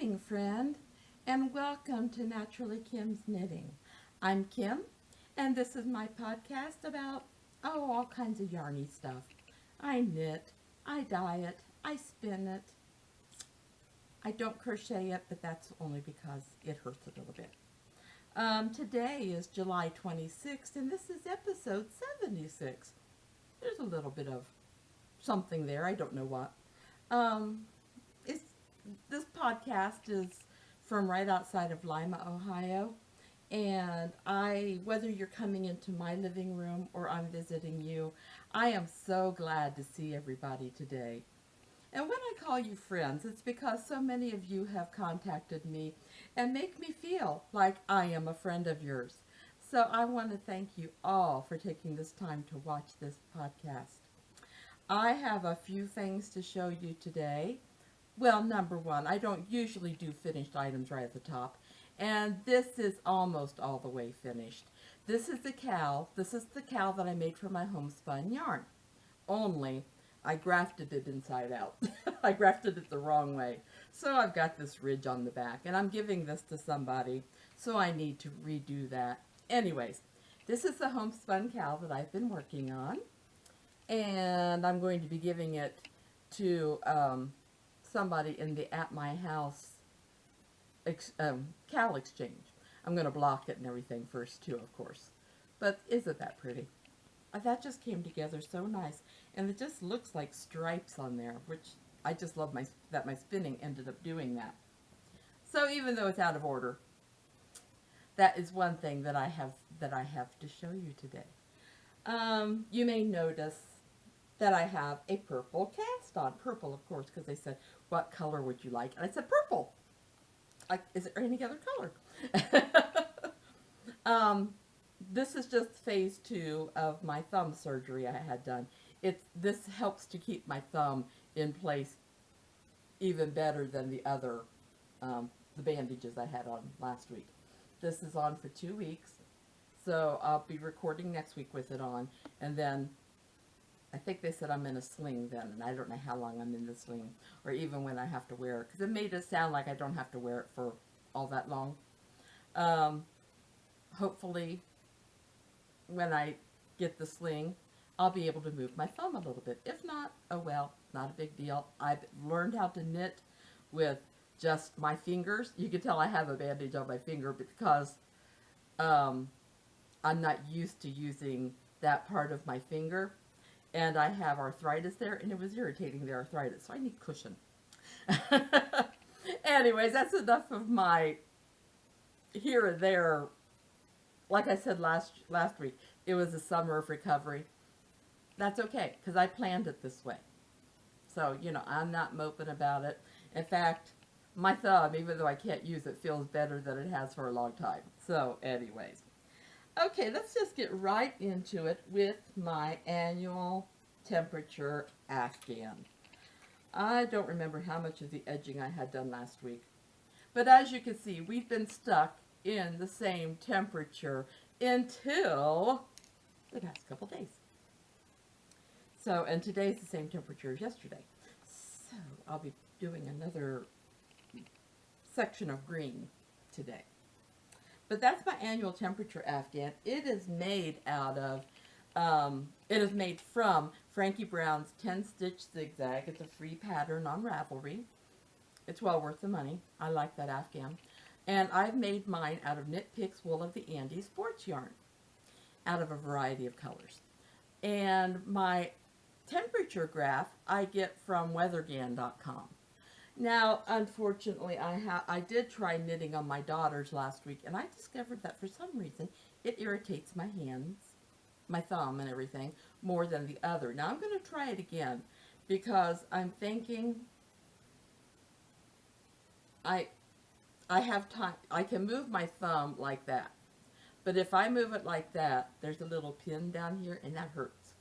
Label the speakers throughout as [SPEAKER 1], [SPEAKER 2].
[SPEAKER 1] morning, friend, and welcome to Naturally Kim's Knitting. I'm Kim, and this is my podcast about, all kinds of yarny stuff. I knit, I dye it, I spin it. I don't crochet it, but that's only because it hurts a little bit. Today is July 26th, and this is episode 76. There's a little bit of something there, I don't know what. Um, it's, this podcast is from right outside of Lima, Ohio. And whether you're coming into my living room or I'm visiting you, I am so glad to see everybody today. And when I call you friends, it's because so many of you have contacted me and make me feel like I am a friend of yours. So I want to thank you all for taking this time to watch this podcast. I have a few things to show you today. Well, number one, I don't usually do finished items right at the top. And this is almost all the way finished. This is the cowl. This is the cowl that I made for my homespun yarn. Only I grafted it inside out. I grafted it the wrong way. So I've got this ridge on the back. And I'm giving this to somebody. So I need to redo that. Anyways, this is the homespun cowl that I've been working on. And I'm going to be giving it to somebody in the At My House cowl exchange. I'm going to block it and everything first too, of course. But isn't that pretty? That just came together so nice. And it just looks like stripes on there, which I just love that my spinning ended up doing that. So even though it's out of order, that is one thing that I have to show you today. You may notice that I have a purple cast on. Purple, of course, because they said, what color would you like? And I said, purple. Is there any other color? This is just phase 2 of my thumb surgery I had done. This helps to keep my thumb in place even better than the other, the bandages I had on last week. This is on for 2 weeks, so I'll be recording next week with it on, and then I think they said I'm in a sling then, and I don't know how long I'm in the sling, or even when I have to wear it, because it made it sound like I don't have to wear it for all that long. Hopefully, when I get the sling, I'll be able to move my thumb a little bit. If not, oh well, not a big deal. I've learned how to knit with just my fingers. You can tell I have a bandage on my finger because I'm not used to using that part of my finger. And I have arthritis there, and it was irritating the arthritis, so I need cushion. Anyways, that's enough of my here and there. Like I said last week, it was a summer of recovery. That's okay, because I planned it this way. So, I'm not moping about it. In fact, my thumb, even though I can't use it, feels better than it has for a long time. So, anyways. Okay, let's just get right into it with my annual temperature Afghan. I don't remember how much of the edging I had done last week. But as you can see, we've been stuck in the same temperature until the past couple days. So, and today's the same temperature as yesterday. So, I'll be doing another section of green today. But that's my annual temperature Afghan. It is made from Frankie Brown's 10-stitch zigzag. It's a free pattern on Ravelry. It's well worth the money. I like that Afghan. And I've made mine out of Knit Picks Wool of the Andes sports yarn, out of a variety of colors. And my temperature graph I get from weathergan.com. Now, unfortunately, I did try knitting on my daughters last week, and I discovered that for some reason it irritates my hands, my thumb and everything, more than the other. Now, I'm going to try it again, because I'm thinking I have time. I can move my thumb like that, but if I move it like that, there's a little pin down here, and that hurts.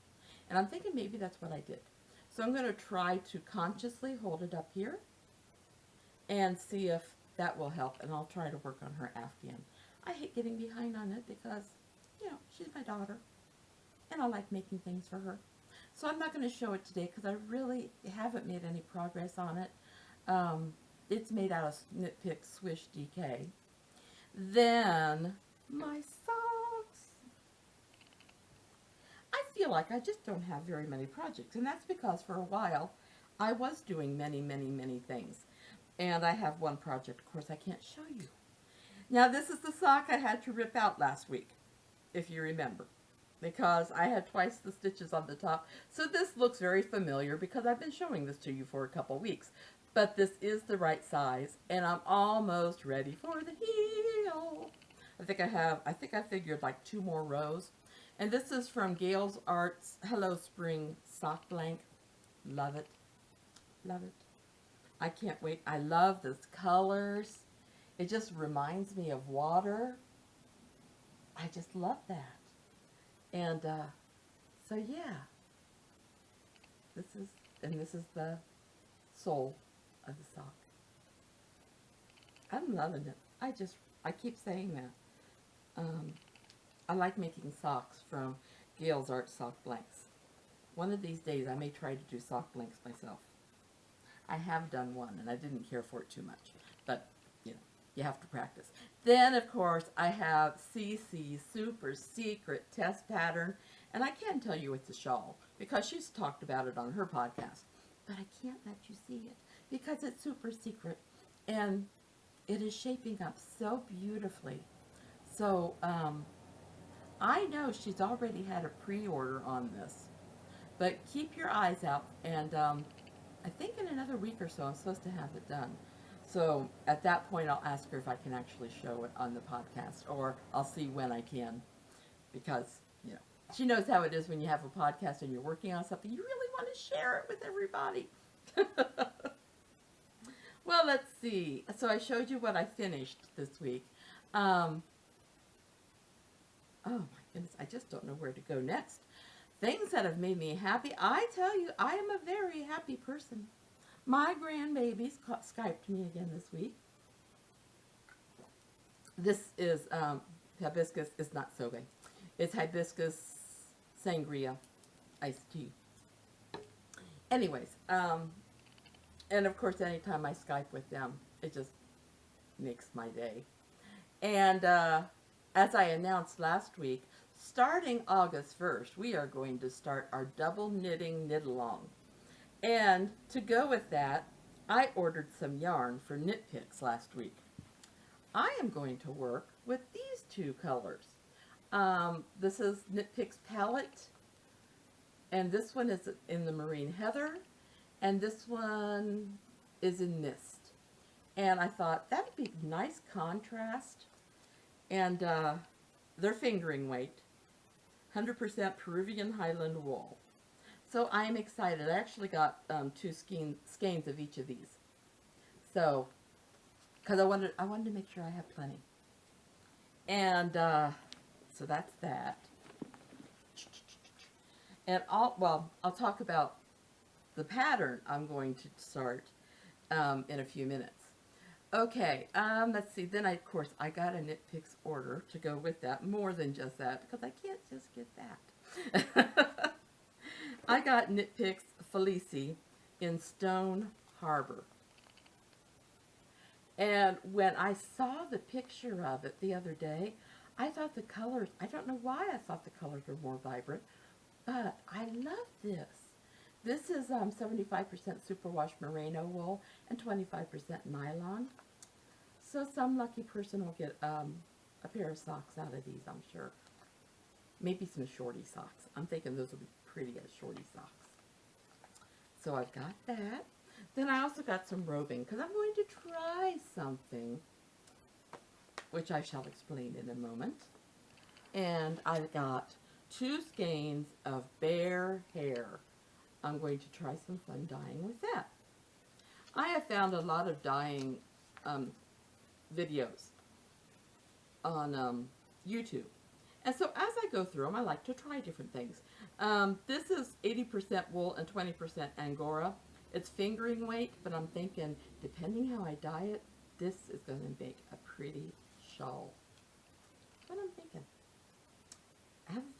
[SPEAKER 1] And I'm thinking maybe that's what I did. So I'm going to try to consciously hold it up here and see if that will help, and I'll try to work on her Afghan. I hate getting behind on it because, she's my daughter, and I like making things for her. So I'm not going to show it today because I really haven't made any progress on it. It's made out of Knit Pick Swish DK. Then my socks. I feel like I just don't have very many projects, and that's because for a while I was doing many, many, many things. And I have one project, of course, I can't show you. Now, this is the sock I had to rip out last week, if you remember, because I had twice the stitches on the top. So this looks very familiar because I've been showing this to you for a couple weeks. But this is the right size, and I'm almost ready for the heel. I think I figured like 2 more rows. And this is from Gail's Arts Hello Spring Sock Blank. Love it. Love it. I can't wait. I love those colors. It just reminds me of water. I just love that. And so yeah, this is the sole of the sock. I'm loving it. I keep saying that. I like making socks from Gail's Art Sock Blanks. One of these days I may try to do sock blanks myself. I have done one and I didn't care for it too much, but you know, you have to practice. Then of course I have CC's Super Secret Test Pattern, and I can tell you it's a shawl because she's talked about it on her podcast, but I can't let you see it because it's super secret and it is shaping up so beautifully. So I know she's already had a pre-order on this, but keep your eyes out, and I think in another week or so I'm supposed to have it done. So at that point I'll ask her if I can actually show it on the podcast, or I'll see when I can, because, you know, she knows how it is when you have a podcast and you're working on something. You really want to share it with everybody. Well, let's see. So I showed you what I finished this week. Oh my goodness, I just don't know where to go next. Things that have made me happy. I tell you, I am a very happy person. My grandbabies Skyped me again this week. This is hibiscus. It's not sobe. It's hibiscus sangria iced tea. Anyways, and of course, anytime I Skype with them, it just makes my day. And as I announced last week, starting August 1st, we are going to start our double knitting knit-along. And to go with that, I ordered some yarn for Knit Picks last week. I am going to work with these 2 colors. This is Knit Picks Palette, and this one is in the Marine Heather, and this one is in Mist. And I thought that would be nice contrast. And they're fingering weight, 100% Peruvian Highland wool. So I am excited. I actually got 2 skeins of each of these. So, because I wanted to make sure I have plenty. And so that's that. And I'll talk about the pattern I'm going to start in a few minutes. Okay, let's see. Then of course I got a Knit Picks order to go with that. More than just that, because I can't just get that. I got Knit Picks Felici in Stone Harbor. And when I saw the picture of it the other day, I thought the colors, I don't know why I thought the colors were more vibrant, but I love this. This is 75% superwash merino wool and 25% nylon. So some lucky person will get a pair of socks out of these, I'm sure. Maybe some shorty socks. I'm thinking those will be pretty as shorty socks. So I've got that. Then I also got some roving because I'm going to try something, which I shall explain in a moment. And I got 2 skeins of bear hair. I'm going to try some fun dyeing with that. I have found a lot of dyeing videos on YouTube. And so as I go through them, I like to try different things. This is 80% wool and 20% Angora. It's fingering weight, but I'm thinking, depending how I dye it, this is going to make a pretty shawl. What I'm thinking. I haven't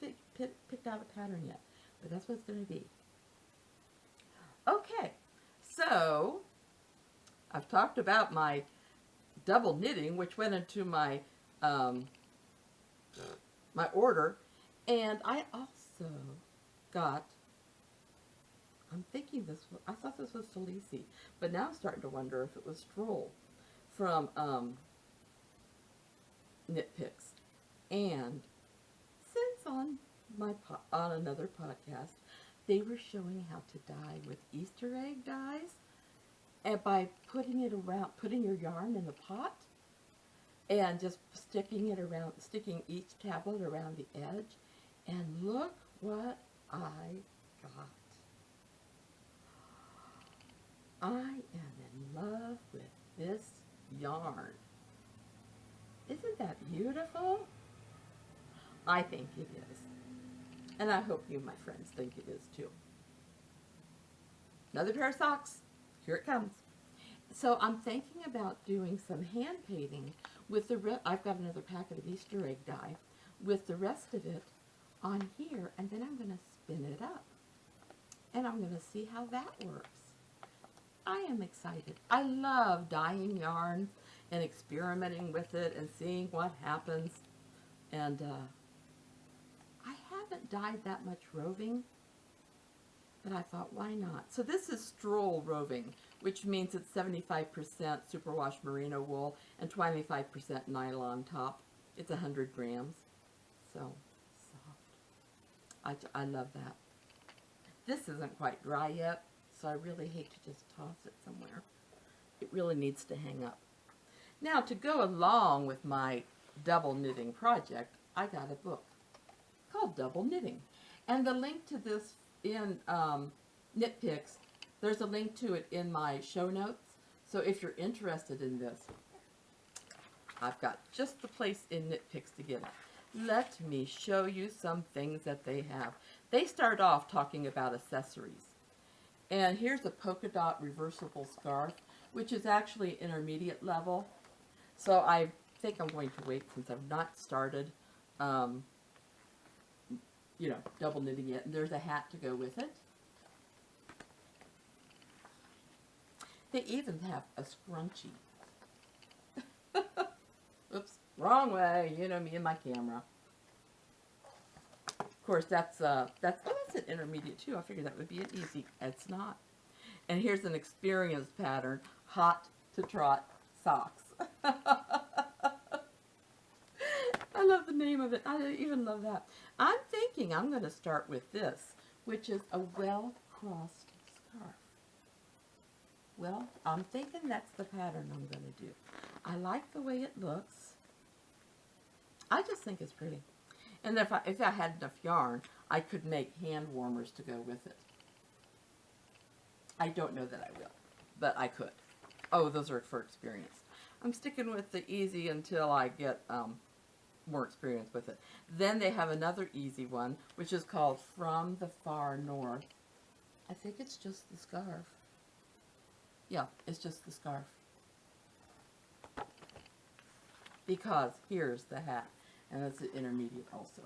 [SPEAKER 1] picked out a pattern yet, but that's what it's going to be. Okay, so I've talked about my double knitting, which went into my my order, and I also got. I'm thinking this. I thought this was Talisi, but now I'm starting to wonder if it was Stroll from Knit Picks. And since on another podcast, they were showing how to dye with Easter egg dyes, and by putting your yarn in the pot, and just sticking each tablet around the edge, and look what I got. I am in love with this yarn. Isn't that beautiful? I think it is. And I hope you, my friends, think it is too. Another pair of socks. Here it comes. So I'm thinking about doing some hand painting with I've got another packet of Easter egg dye with the rest of it on here, and then I'm going to spin it up. And I'm going to see how that works. I am excited. I love dyeing yarn and experimenting with it and seeing what happens. And I haven't dyed that much roving, but I thought, why not? So this is Stroll roving, which means it's 75% superwash merino wool and 25% nylon top. It's 100 grams. So soft. I love that. This isn't quite dry yet, so I really hate to just toss it somewhere. It really needs to hang up. Now, to go along with my double knitting project, I got a book called Double Knitting. And the link to this in Knit Picks, there's a link to it in my show notes. So if you're interested in this, I've got just the place in Knit Picks to get it. Let me show you some things that they have. They start off talking about accessories. And here's a polka dot reversible scarf, which is actually intermediate level. So I think I'm going to wait since I've not started, double knitting yet. And there's a hat to go with it. They even have a scrunchie. Oops, wrong way. You know me and my camera. Of course, that's an intermediate too. I figured that would be an easy. It's not. And here's an experience pattern, hot to trot socks. I love the name of it. I even love that. I'm thinking I'm going to start with this, which is a well-crossed scarf. Well, I'm thinking that's the pattern I'm going to do. I like the way it looks. I just think it's pretty. And if I had enough yarn, I could make hand warmers to go with it. I don't know that I will, but I could. Oh, those are for experience. I'm sticking with the easy until I get more experience with it. Then they have another easy one, which is called From the Far North. I think it's just the scarf. Yeah, it's just the scarf. Because here's the hat, and it's an intermediate also.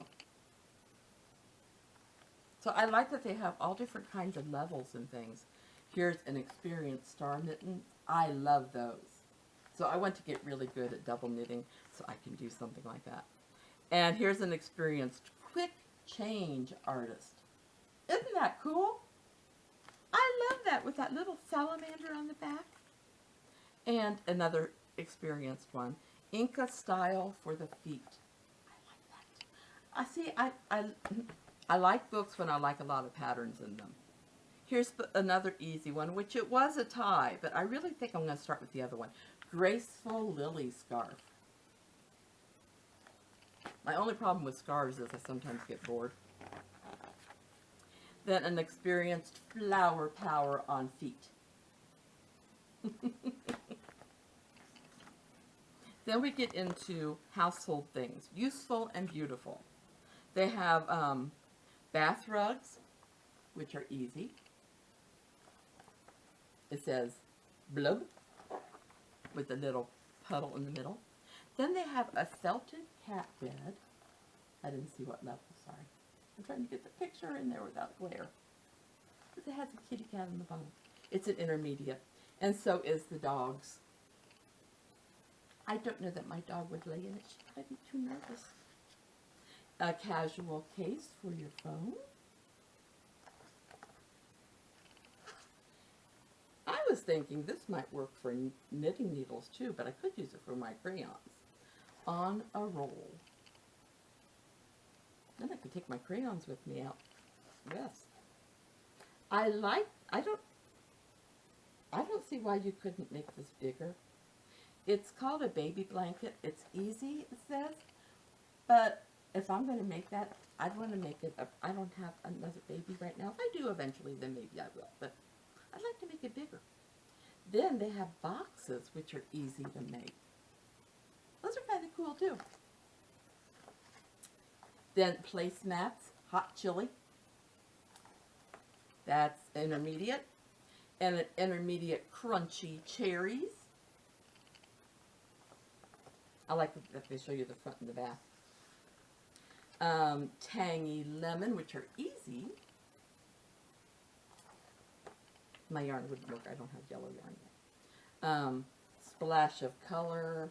[SPEAKER 1] So I like that they have all different kinds of levels and things. Here's an experienced star mitten. I love those. So I want to get really good at double knitting so I can do something like that. And here's an experienced quick change artist. Isn't that cool? I love that with that little salamander on the back. And another experienced one, Inca style for the feet. I like that. I like books when I like a lot of patterns in them. Here's another easy one, which it was a tie, but I really think I'm going to start with the other one. Graceful Lily Scarf. My only problem with scarves is I sometimes get bored. Then an experienced Flower Power on feet. Then we get into household things, useful and beautiful. They have bath rugs, which are easy. It says blub with a little puddle in the middle. Then they have a felted cat bed. I didn't see what level, sorry. I'm trying to get the picture in there without glare. It has a kitty cat on the bottom. It's an intermediate. And so is the dog's. I don't know that my dog would lay in it. She'd probably be too nervous. A casual case for your phone. I was thinking this might work for knitting needles too, but I could use it for my crayons. On a roll. Then I could take my crayons with me out west. I don't see why you couldn't make this bigger. It's called a baby blanket. It's easy, it says, but if I'm going to make that, I'd want to make it up. I don't have another baby right now. If I do eventually, then maybe I will, but I'd like to make it bigger. Then they have boxes, which are easy to make. Those are kind of cool, too. Then placemats, hot chili. That's intermediate. And an intermediate crunchy cherries. I like that they show you the front and the back. Tangy lemon, which are easy. My yarn wouldn't work. I don't have yellow yarn yet. Splash of color.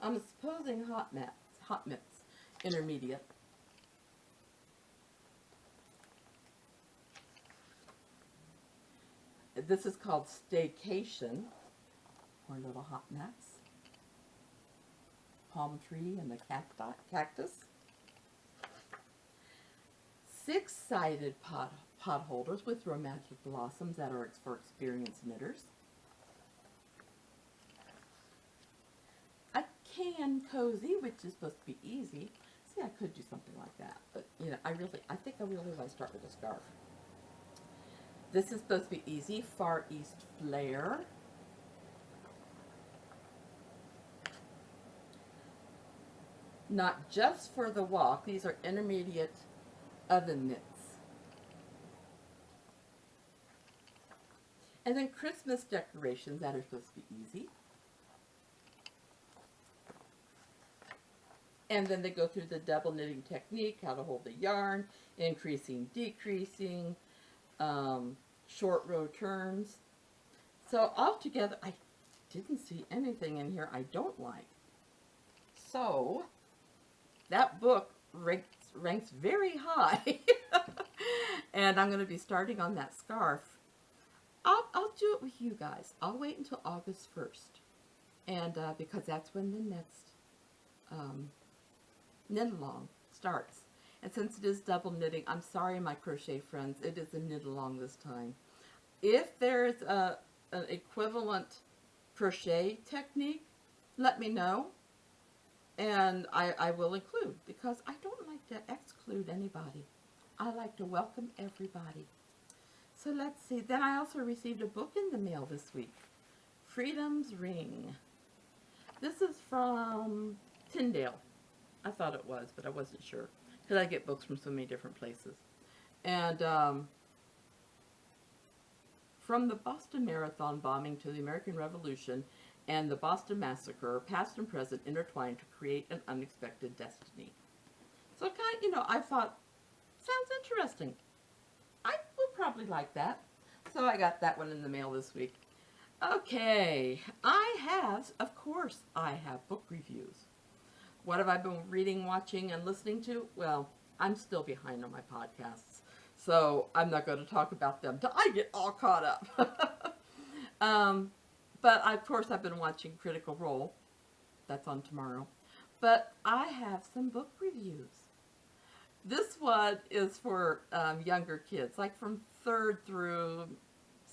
[SPEAKER 1] I'm supposing hot mitts, intermediate. This is called Staycation, or little hot mats. Palm tree and the cactus. 6-sided pot holders with romantic blossoms that are for experienced knitters. A can cozy, which is supposed to be easy. See, I could do something like that, but you know, I think I really want to start with a scarf. This is supposed to be easy. Far East Flare. Not just for the walk. These are intermediate oven mitts. And then Christmas decorations that are supposed to be easy. And then they go through the double knitting technique, how to hold the yarn, increasing, decreasing, short row turns. So altogether, I didn't see anything in here I don't like. So that book ranks very high. And I'm going to be starting on that scarf. I'll do it with you guys. I'll wait until August 1st. And because that's when the next knit along starts. And since it is double knitting, I'm sorry my crochet friends, it is a knit along this time. If there's an equivalent crochet technique, let me know. And I will include, because I don't like to exclude anybody. I like to welcome everybody. So let's see. Then I also received a book in the mail this week. Freedom's Ring. This is from Tyndale. I thought it was, but I wasn't sure. Because I get books from so many different places. And from the Boston Marathon bombing to the American Revolution and the Boston Massacre, past and present intertwined to create an unexpected destiny. So kind of, I thought, sounds interesting. I will probably like that. So I got that one in the mail this week. Okay, of course I have book reviews. What have I been reading, watching, and listening to? Well, I'm still behind on my podcasts, so I'm not going to talk about them till I get all caught up. But of course I've been watching Critical Role. That's on tomorrow. But I have some book reviews. This one is for younger kids, like from 3rd through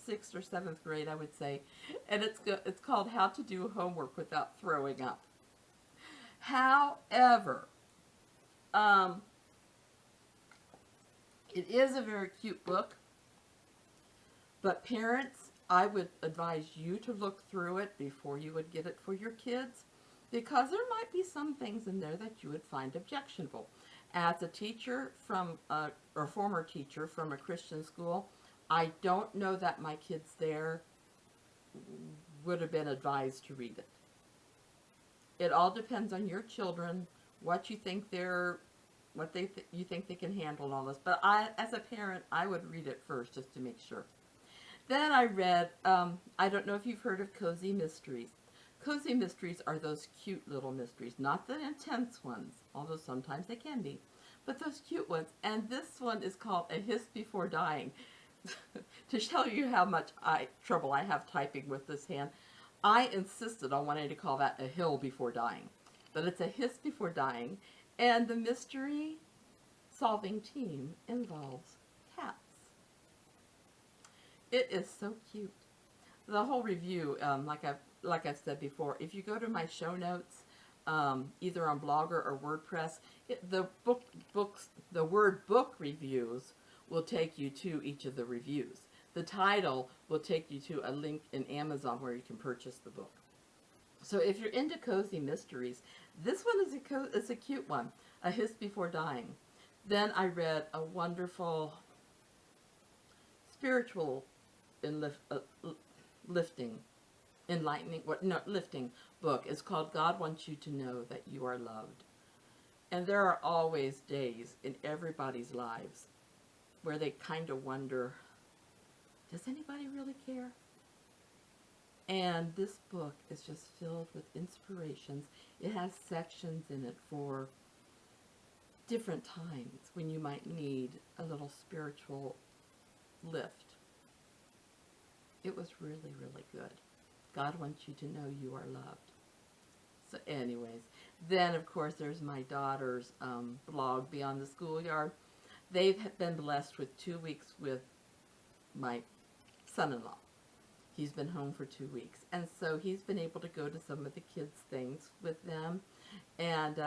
[SPEAKER 1] 6th or 7th grade, I would say. And it's called How to Do Homework Without Throwing Up. However, it is a very cute book, but parents, I would advise you to look through it before you would get it for your kids, because there might be some things in there that you would find objectionable. As a teacher or former teacher from a Christian school, I don't know that my kids there would have been advised to read it. It all depends on your children, what you think you think they can handle and all this. But as a parent, I would read it first just to make sure. Then I read, I don't know if you've heard of Cozy Mysteries. Cozy Mysteries are those cute little mysteries, not the intense ones, although sometimes they can be, but those cute ones. And this one is called A Hiss Before Dying. To show you how much trouble I have typing with this hand, I insisted on wanting to call that A Hill Before Dying. But it's A Hiss Before Dying, and the mystery solving team involves cats. It is so cute. The whole review, like I've said before, if you go to my show notes, either on Blogger or WordPress, the word book reviews will take you to each of the reviews. The title will take you to a link in Amazon where you can purchase the book. So if you're into cozy mysteries, this one is a cute one, A Hiss Before Dying. Then I read a wonderful spiritual lifting book. It's called God Wants You to Know That You Are Loved. And there are always days in everybody's lives where they kind of wonder, does anybody really care? And this book is just filled with inspirations. It has sections in it for different times when you might need a little spiritual lift. It was really, really good. God wants you to know you are loved. So anyways, then of course there's my daughter's blog, Beyond the Schoolyard. They've been blessed with 2 weeks with my son-in-law. He's been home for 2 weeks. And so he's been able to go to some of the kids' things with them. And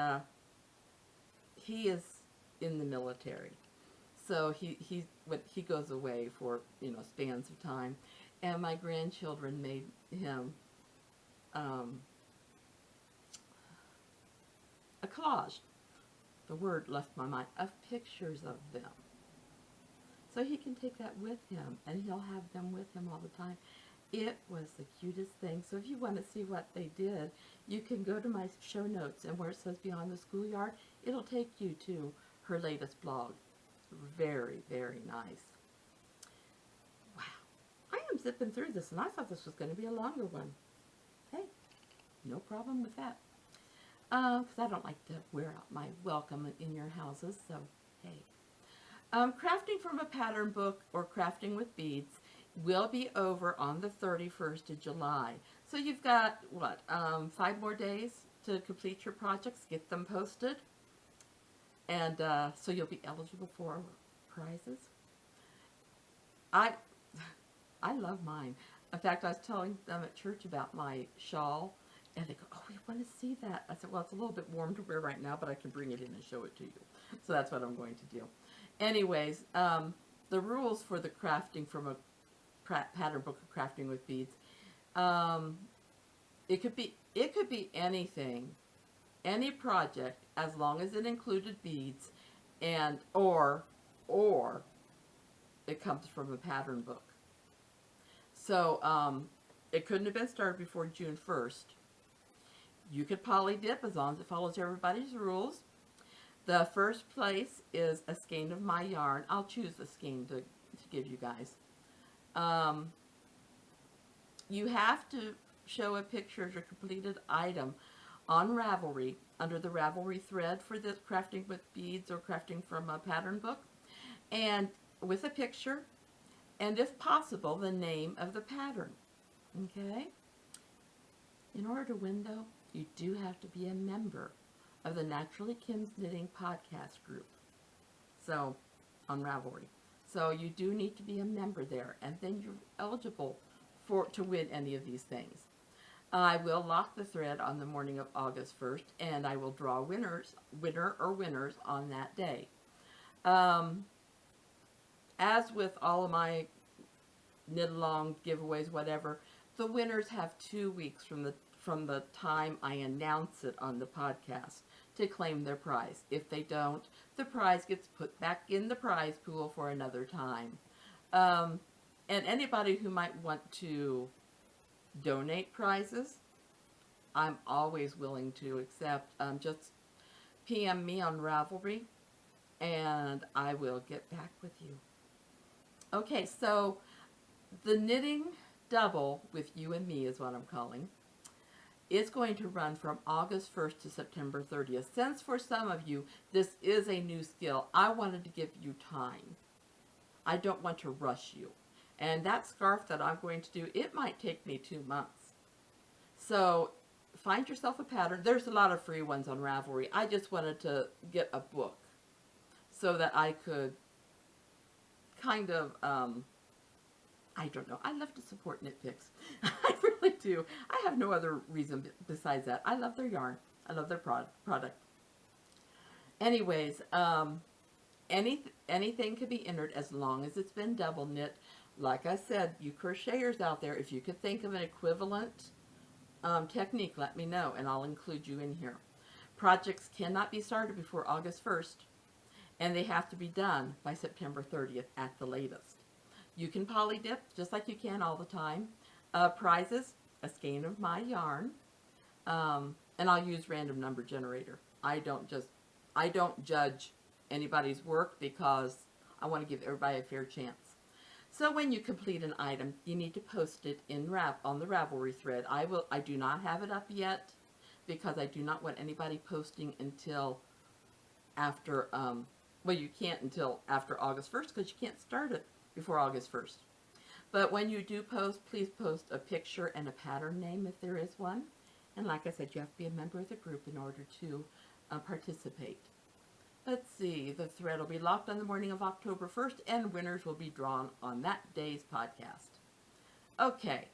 [SPEAKER 1] he is in the military. So he goes away for, spans of time. And my grandchildren made him a collage. The word left my mind, of pictures of them. So he can take that with him, and he'll have them with him all the time. It was the cutest thing. So if you want to see what they did, you can go to my show notes, and where it says Beyond the Schoolyard, it'll take you to her latest blog. Very, very nice. Wow. I am zipping through this, and I thought this was going to be a longer one. Hey, no problem with that. Because I don't like to wear out my welcome in your houses, so hey. Crafting from a pattern book or crafting with beads will be over on the 31st of July. So you've got, 5 more days to complete your projects, get them posted, and so you'll be eligible for prizes. I love mine. In fact, I was telling them at church about my shawl, and they go, oh, we want to see that. I said, well, it's a little bit warm to wear right now, but I can bring it in and show it to you. So that's what I'm going to do. Anyways, the rules for the crafting from a pattern book of crafting with beads, it could be anything, any project, as long as it included beads, and or it comes from a pattern book. So it couldn't have been started before June 1st. You could poly dip as long as it follows everybody's rules. The first place is a skein of my yarn. I'll choose a skein to give you guys. You have to show a picture of your completed item on Ravelry under the Ravelry thread for this crafting with beads or crafting from a pattern book, and with a picture, and if possible, the name of the pattern. Okay? In order to win, though, you do have to be a member of the Naturally Kim's Knitting podcast group. So, on Ravelry. So you do need to be a member there, and then you're eligible to win any of these things. I will lock the thread on the morning of August 1st, and I will draw winner or winners on that day. As with all of my knit-along giveaways, whatever, the winners have 2 weeks from the time I announce it on the podcast to claim their prize. If they don't, the prize gets put back in the prize pool for another time. And anybody who might want to donate prizes, I'm always willing to accept. Just PM me on Ravelry, and I will get back with you. Okay, so The knitting double with you and me is what I'm calling. It's going to run from August 1st to September 30th. Since for some of you, this is a new skill, I wanted to give you time. I don't want to rush you. And that scarf that I'm going to do, it might take me 2 months. So find yourself a pattern. There's a lot of free ones on Ravelry. I just wanted to get a book so that I could kind of, I don't know. I love to support Knit Picks. I really do. I have no other reason besides that. I love their yarn. I love their product. Anyways, anything could be entered as long as it's been double knit. Like I said, you crocheters out there, if you could think of an equivalent technique, let me know, and I'll include you in here. Projects cannot be started before August 1st, and they have to be done by September 30th at the latest. You can poly dip just like you can all the time. Prizes, a skein of my yarn, and I'll use random number generator. I don't judge anybody's work because I want to give everybody a fair chance. So when you complete an item, you need to post it on the Ravelry thread. I do not have it up yet because I do not want anybody posting until after, well, you can't until after August 1st because you can't start it before August 1st. But when you do post, please post a picture and a pattern name if there is one. And like I said, you have to be a member of the group in order to participate. Let's see, the thread will be locked on the morning of October 1st, and winners will be drawn on that day's podcast. Okay,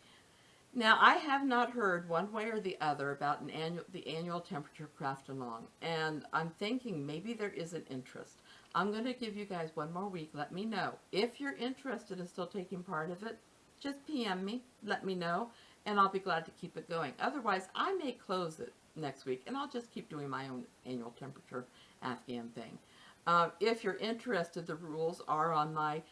[SPEAKER 1] now I have not heard one way or the other about the annual temperature craft along, and I'm thinking maybe there is an interest. I'm going to give you guys one more week. Let me know. If you're interested in still taking part of it, just PM me, let me know, and I'll be glad to keep it going. Otherwise, I may close it next week, and I'll just keep doing my own annual temperature Afghan thing. If you're interested, the rules are on my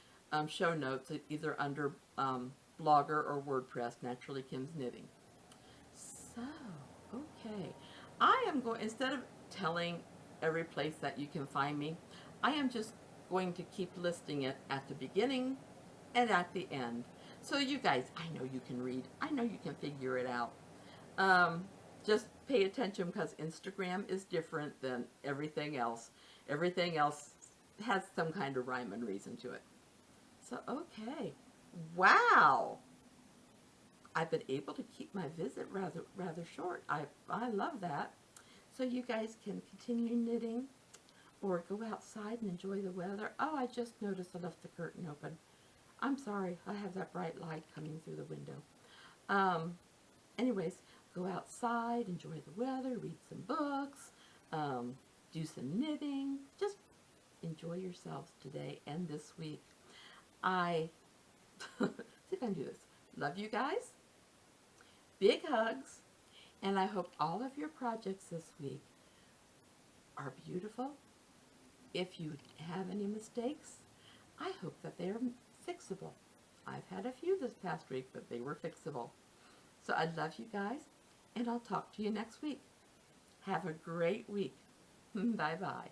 [SPEAKER 1] show notes, either under Blogger or WordPress, Naturally Kim's Knitting. So, okay. I am going, instead of telling every place that you can find me, I am just going to keep listing it at the beginning and at the end. So you guys, I know you can read. I know you can figure it out. Just pay attention because Instagram is different than everything else. Everything else has some kind of rhyme and reason to it. So, okay. Wow. I've been able to keep my visit rather short. I love that. So you guys can continue knitting or go outside and enjoy the weather. Oh, I just noticed I left the curtain open. I'm sorry. I have that bright light coming through the window. Anyways, go outside, enjoy the weather, read some books, do some knitting. Just enjoy yourselves today and this week. See if I can do this. Love you guys. Big hugs. And I hope all of your projects this week are beautiful. If you have any mistakes, I hope that they are fixable. I've had a few this past week, but they were fixable. So I love you guys, and I'll talk to you next week. Have a great week. Bye-bye.